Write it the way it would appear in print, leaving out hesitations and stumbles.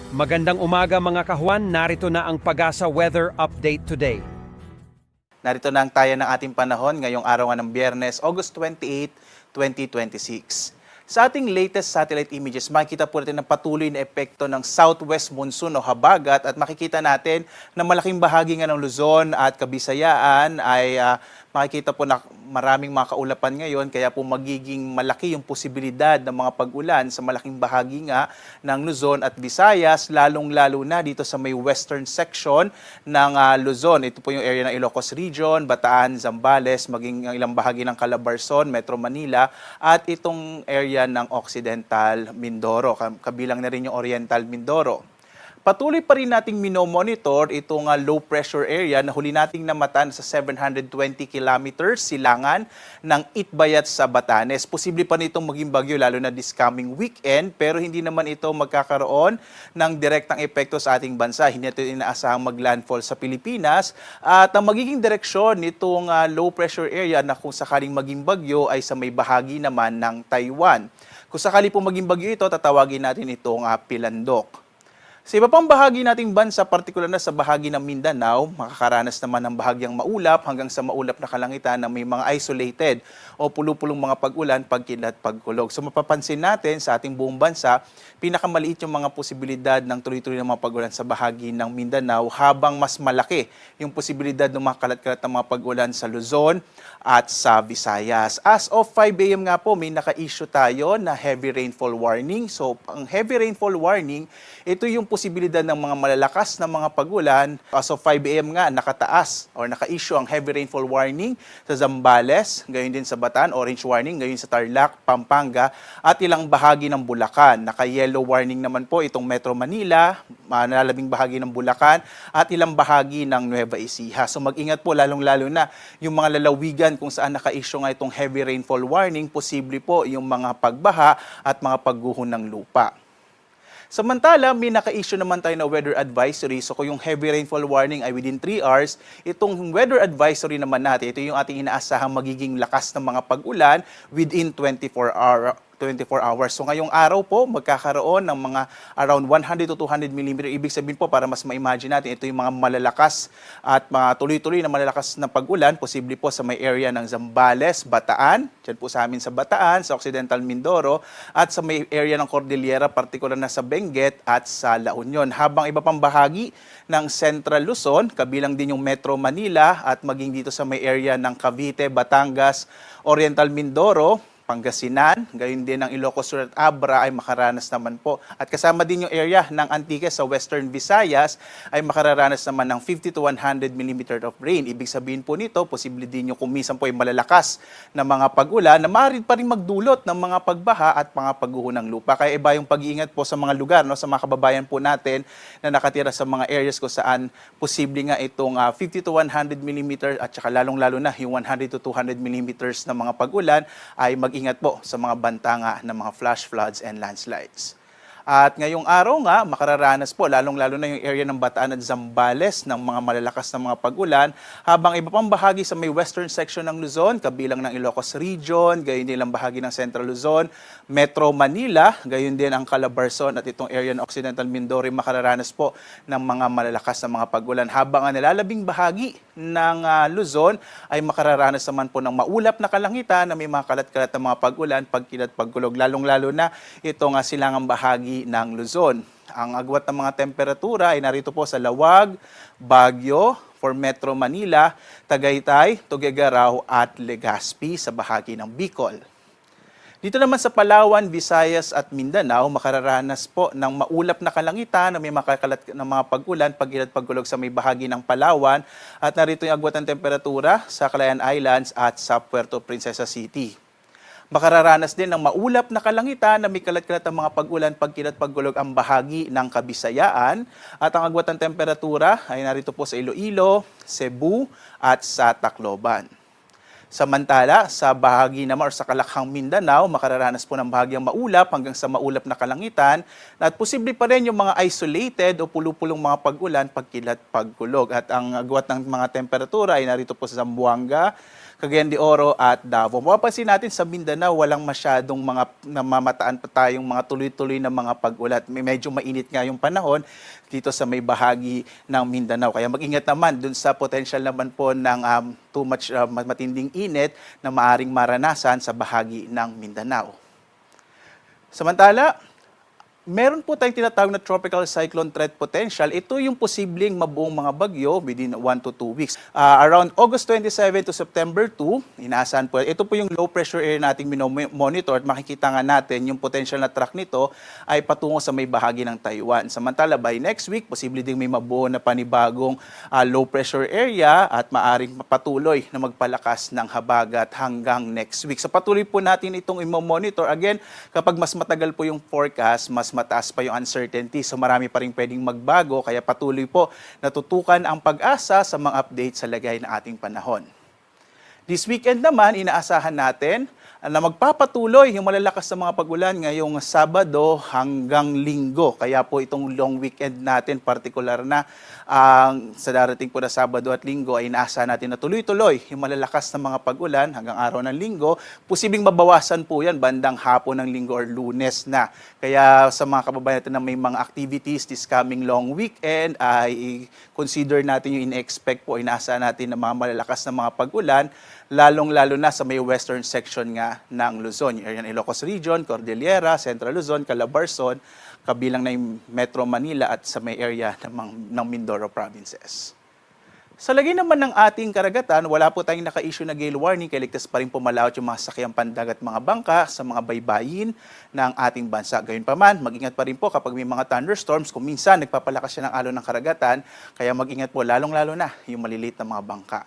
Magandang umaga mga kahuan, narito na ang Pag-asa Weather Update today. Narito na ang taya ng ating panahon ngayong araw ng Biyernes, August 28, 2026. Sa ating latest satellite images, makikita po natin ang patuloy na epekto ng southwest monsoon o habagat at makikita natin na malaking bahagi nga ng Luzon at Kabisayaan ay makikita po na maraming mga kaulapan ngayon kaya po magiging malaki yung posibilidad ng mga pag-ulan sa malaking bahagi nga ng Luzon at Visayas, lalong-lalo na dito sa may western section ng Luzon. Ito po yung area ng Ilocos Region, Bataan, Zambales, maging ang ilang bahagi ng Calabarzon, Metro Manila at itong area ng Occidental Mindoro, kabilang na rin yung Oriental Mindoro. Patuloy pa rin nating minomonitor itong low pressure area na huli nating namatan sa 720 kilometers silangan ng Itbayat sa Batanes. Posible pa nitong maging bagyo lalo na this coming weekend pero hindi naman ito magkakaroon ng direktang epekto sa ating bansa. Hindi natin inaasahang maglandfall sa Pilipinas at ang magiging direksyon nitong low pressure area na kung sakaling maging bagyo ay sa may bahagi naman ng Taiwan. Kung sakali po maging bagyo ito, tatawagin natin itong Pilandok. Sa iba pang bahagi nating bansa, partikular na sa bahagi ng Mindanao, makakaranas naman ng bahagyang maulap hanggang sa maulap na kalangitan na may mga isolated o pulupulong mga pag-ulan, pagkilat, pagkulog. So mapapansin natin sa ating buong bansa, pinakamaliit yung mga posibilidad ng tuloy-tuloy na mga pag-ulan sa bahagi ng Mindanao habang mas malaki yung posibilidad ng mga kalat-kalat na mga pag-ulan sa Luzon at sa Visayas. As of 5 a.m. nga po, may naka-issue tayo na heavy rainfall warning. So ang heavy rainfall warning, ito yung posibilidad ng mga malalakas na mga pag-ulan. As of 5 a.m. nga, nakataas or naka-issue ang heavy rainfall warning sa Zambales, gayon din sa Bataan, orange warning, gayon sa Tarlac, Pampanga, at ilang bahagi ng Bulacan. Naka-yellow warning naman po itong Metro Manila, nalalabing bahagi ng Bulacan, at ilang bahagi ng Nueva Ecija. So mag-ingat po, lalong-lalo na yung mga lalawigan kung saan naka-issue nga itong heavy rainfall warning, posible po yung mga pagbaha at mga pagguho ng lupa. Samantala, may naka-issue naman tayo na weather advisory. So kung yung heavy rainfall warning ay within 3 hours, itong weather advisory naman natin, ito yung ating inaasahang magiging lakas ng mga pag-ulan within 24 hours. So ngayong araw po, magkakaroon ng mga around 100 to 200 mm. Ibig sabihin po, para mas ma-imagine natin, ito yung mga malalakas at mga tuloy-tuloy na malalakas na pag-ulan, posible po sa may area ng Zambales, Bataan, dyan po sa amin sa Bataan, sa Occidental Mindoro, at sa may area ng Cordillera, partikular na sa Benguet at sa La Union. Habang iba pang bahagi ng Central Luzon, kabilang din yung Metro Manila at maging dito sa may area ng Cavite, Batangas, Oriental Mindoro, Pangasinan, gayon din ang Ilocos Sur at Abra ay makaranas naman po. At kasama din yung area ng Antique sa Western Visayas ay makararanas naman ng 50 to 100 mm of rain. Ibig sabihin po nito, posible din yung kumisan po ay malalakas na mga pag-ulan na maaari pa rin magdulot ng mga pagbaha at mga pagguho ng lupa. Kaya iba yung pag-iingat po sa mga lugar, no, sa mga kababayan po natin na nakatira sa mga areas kung saan posible nga itong 50 to 100 mm at saka lalong-lalo na yung 100 to 200 mm na mga pag-ulan ay ingat po sa mga bantanga ng mga flash floods and landslides. At ngayong araw nga, makararanas po, lalong-lalo na yung area ng Bataan at Zambales ng mga malalakas na mga pag-ulan, habang iba pang bahagi sa may western section ng Luzon, kabilang ng Ilocos Region, gayon din ang bahagi ng Central Luzon, Metro Manila, gayon din ang Calabarzon at itong area ng Occidental Mindoro, makararanas po ng mga malalakas na mga pag-ulan. Habang ang nalalabing bahagi ng Luzon ay makararanas naman po ng maulap na kalangitan na may mga kalat-kalat na mga pag-ulan, pagkilat, pagkulog, lalong-lalo na itong silangang bahagi ng Luzon. Ang agwat ng mga temperatura ay narito po sa Lawag, Baguio, for Metro Manila, Tagaytay, Tuguegarao at Legazpi sa bahagi ng Bicol. Dito naman sa Palawan, Visayas at Mindanao, makararanas po ng maulap na kalangitan na may makakalat ng mga pag-ulan, pag-ilat, pagkulog sa may bahagi ng Palawan. At narito yung agwat ng temperatura sa Calayan Islands at sa Puerto Princesa City. Makararanas din ng maulap na kalangitan na may kalat-kalat ng mga pag-ulan, pagkilat, pagkulog ang bahagi ng Kabisayaan. At ang agwat ng temperatura ay narito po sa Iloilo, Cebu at sa Tacloban. Samantala, sa bahagi naman or sa Kalakhang Mindanao, makararanas po ng bahagyang maulap hanggang sa maulap na kalangitan at posible pa rin yung mga isolated o pulupulong mga pag-ulan, pagkilat, pagkulog. At ang agwat ng mga temperatura ay narito po sa Zamboanga, Cagayan de Oro at Davao. Mapapansin natin sa Mindanao, walang masyadong mga namamataan pa tayong mga tuloy-tuloy na mga pag-ulat. Medyo mainit nga yung panahon dito sa may bahagi ng Mindanao. Kaya mag-ingat naman dun sa potential naman po ng too much matinding init na maaring maranasan sa bahagi ng Mindanao. Samantala, meron po tayong tinatawag na tropical cyclone threat potential. Ito yung posibleng mabuong mga bagyo within 1 to 2 weeks. Around August 27 to September 2, inaasahan po. Ito po yung low pressure area nating monitor at makikita nga natin yung potential na track nito ay patungo sa may bahagi ng Taiwan. Samantala, by next week, posible ding may mabuo na panibagong low pressure area at maaring patuloy na magpalakas ng habagat hanggang next week. So patuloy po natin itong i-monitor. Again, kapag mas matagal po yung forecast, mas mataas pa yung uncertainty. So marami pa rin pwedeng magbago. Kaya patuloy po natutukan ang pag-asa sa mga update sa lagay ng ating panahon. This weekend naman, inaasahan natin na magpapatuloy yung malalakas na mga pag-ulan ngayong Sabado hanggang Linggo. Kaya po itong long weekend natin, partikular na sa darating po na Sabado at Linggo, ay inaasahan natin na tuloy-tuloy yung malalakas na mga pag-ulan hanggang araw ng Linggo. Posibleng mabawasan po yan bandang hapon ng Linggo or Lunes na. Kaya sa mga kababayan natin na may mga activities this coming long weekend, ay consider natin yung in-expect po, inaasahan natin na mga malalakas na mga pag-ulan, lalong-lalo na sa may western section nga ng Luzon. Yung area ng Ilocos Region, Cordillera, Central Luzon, Calabarzon, kabilang na yung Metro Manila at sa may area ng Mindoro provinces. Sa lagay naman ng ating karagatan, wala po tayong naka-issue na gale warning, kaya ligtas pa rin pumalawat yung mga sakyang pandagat at mga bangka sa mga baybayin ng ating bansa. Gayunpaman, mag-ingat pa rin po kapag may mga thunderstorms, kung minsan nagpapalakas siya ng alon ng karagatan, kaya mag-ingat po lalong-lalo na yung maliliit na mga bangka.